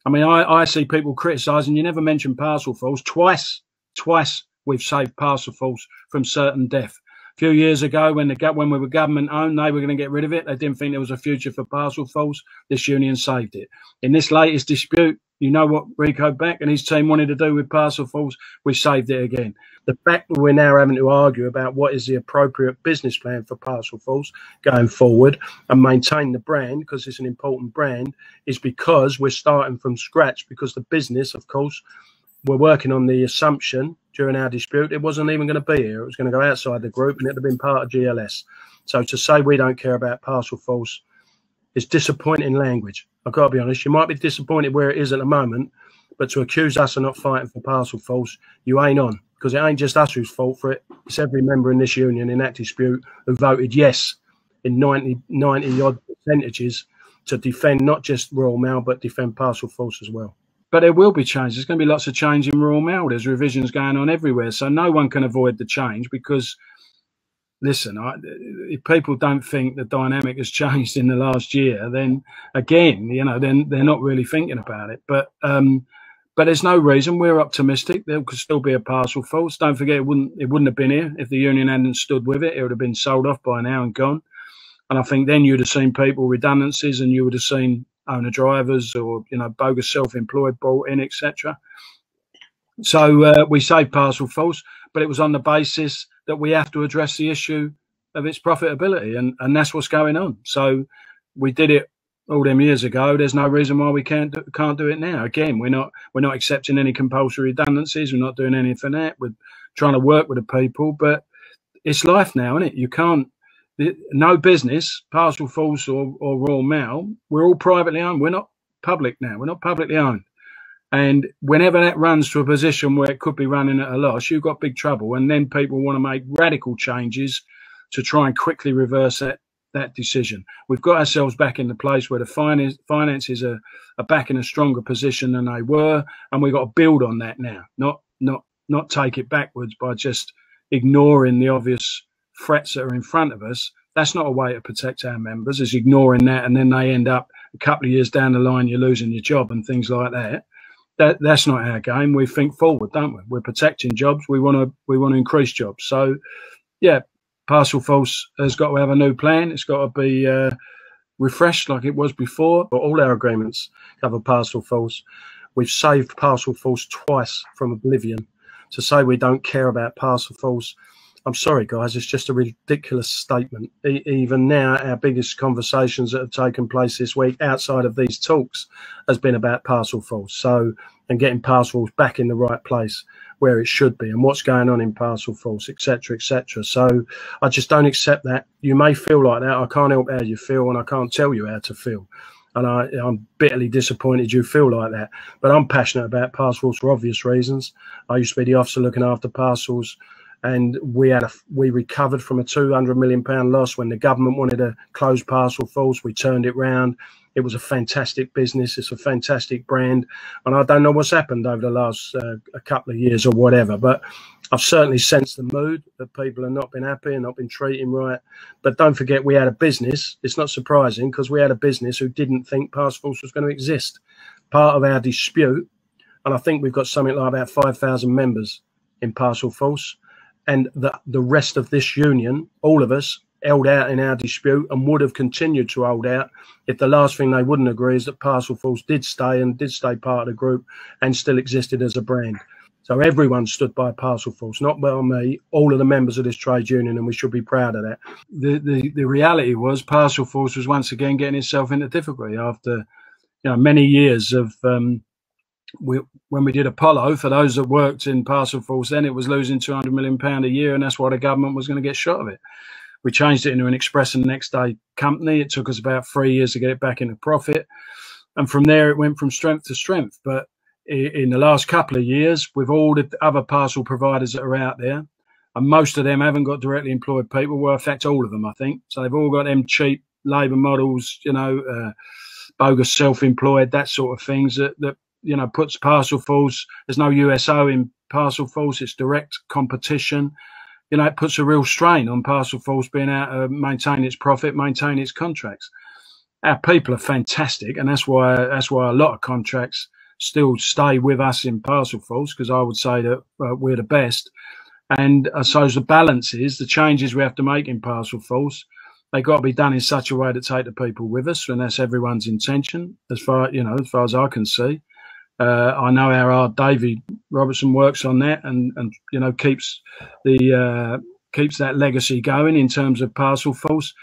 I mean, I see people criticising, you never mention Parcelforce. Twice we've saved Parcelforce from certain death. A few years ago, when we were government owned, they were going to get rid of it. They didn't think there was a future for Parcelforce. This union saved it. In this latest dispute, you know what Rico Beck and his team wanted to do with Parcelforce? We saved it again. The fact that we're now having to argue about what is the appropriate business plan for Parcelforce going forward and maintain the brand, because it's an important brand, is because we're starting from scratch, because the business, of course, we're working on the assumption during our dispute it wasn't even going to be here. It was going to go outside the group and it would have been part of GLS. So to say we don't care about Parcelforce is disappointing language. I've got to be honest. You might be disappointed where it is at the moment, but to accuse us of not fighting for Parcelforce, you ain't on, because it ain't just us who's fault for it. It's every member in this union in that dispute who voted yes in 90 odd percentages to defend not just Royal Mail, but defend Parcelforce as well. But there will be change. There's going to be lots of change in Royal Mail. There's revisions going on everywhere. So no one can avoid the change, because, listen, if people don't think the dynamic has changed in the last year, then again, you know, then they're not really thinking about it. But there's no reason. We're optimistic. There could still be a Parcelforce. Don't forget, it wouldn't have been here if the union hadn't stood with it. It would have been sold off by now and gone. And I think then you'd have seen people redundancies, and you would have seen owner drivers or, you know, bogus self-employed brought in, etc. So we saved Parcelforce, but it was on the basis that we have to address the issue of its profitability, and that's what's going on. So we did it all them years ago. There's no reason why we can't do it now. Again, we're not accepting any compulsory redundancies. We're not doing anything that. We're trying to work with the people, but it's life now, isn't it? You can't. No business, Parcelforce or Royal Mail, we're all privately owned. We're not public now. We're not publicly owned. And whenever that runs to a position where it could be running at a loss, you've got big trouble. And then people want to make radical changes to try and quickly reverse that decision. We've got ourselves back in the place where the finances are back in a stronger position than they were, and we've got to build on that now, not take it backwards by just ignoring the obvious threats that are in front of us. That's not a way to protect our members, is ignoring that, and then they end up a couple of years down the line you're losing your job and things like that. That's not our game. We think forward, don't we? We're protecting jobs. We want to increase jobs. So yeah, Parcelforce has got to have a new plan. It's got to be refreshed like it was before. But all our agreements cover Parcelforce. We've saved Parcelforce twice from oblivion. To say we don't care about Parcelforce, I'm sorry, guys, it's just a ridiculous statement. Even now, our biggest conversations that have taken place this week outside of these talks has been about Parcelforce. So, and getting Parcelforce back in the right place where it should be, and what's going on in Parcelforce, etc., etc. So I just don't accept that. You may feel like that. I can't help how you feel, and I can't tell you how to feel. And I'm bitterly disappointed you feel like that. But I'm passionate about Parcelforce for obvious reasons. I used to be the officer looking after parcels, and we recovered from a £200 million loss when the government wanted to close Parcelforce. We turned it round. It was a fantastic business. It's a fantastic brand. And I don't know what's happened over the last a couple of years or whatever, but I've certainly sensed the mood that people have not been happy and not been treating right. But don't forget, we had a business. It's not surprising, because we had a business who didn't think Parcelforce was going to exist. Part of our dispute, and I think we've got something like about 5,000 members in Parcelforce, and the rest of this union, all of us, held out in our dispute and would have continued to hold out if the last thing they wouldn't agree is that Parcelforce did stay part of the group and still existed as a brand. So everyone stood by Parcelforce, not by me, all of the members of this trade union, and we should be proud of that. The reality was Parcelforce was once again getting itself into difficulty after many years of when we did Apollo. For those that worked in Parcelforce then, it was losing £200 million a year, and that's why the government was going to get shot of it. We changed it into an express and next day company. It took us about 3 years to get it back into profit, and from there it went from strength to strength. But in the last couple of years, with all the other parcel providers that are out there, and most of them haven't got directly employed people, well, in fact all of them, I think. So they've all got them cheap labour models, bogus self-employed, that sort of things that puts Parcelforce, there's no USO in Parcelforce, it's direct competition. It puts a real strain on Parcelforce being able to maintain its profit, maintain its contracts. Our people are fantastic, and that's why a lot of contracts still stay with us in Parcelforce, because I would say that we're the best. And I suppose the balance is the changes we have to make in Parcelforce. They've got to be done in such a way to take the people with us, and that's everyone's intention, as far as I can see. I know how hard Davey Robertson works on that, and keeps that legacy going in terms of Parcelforce.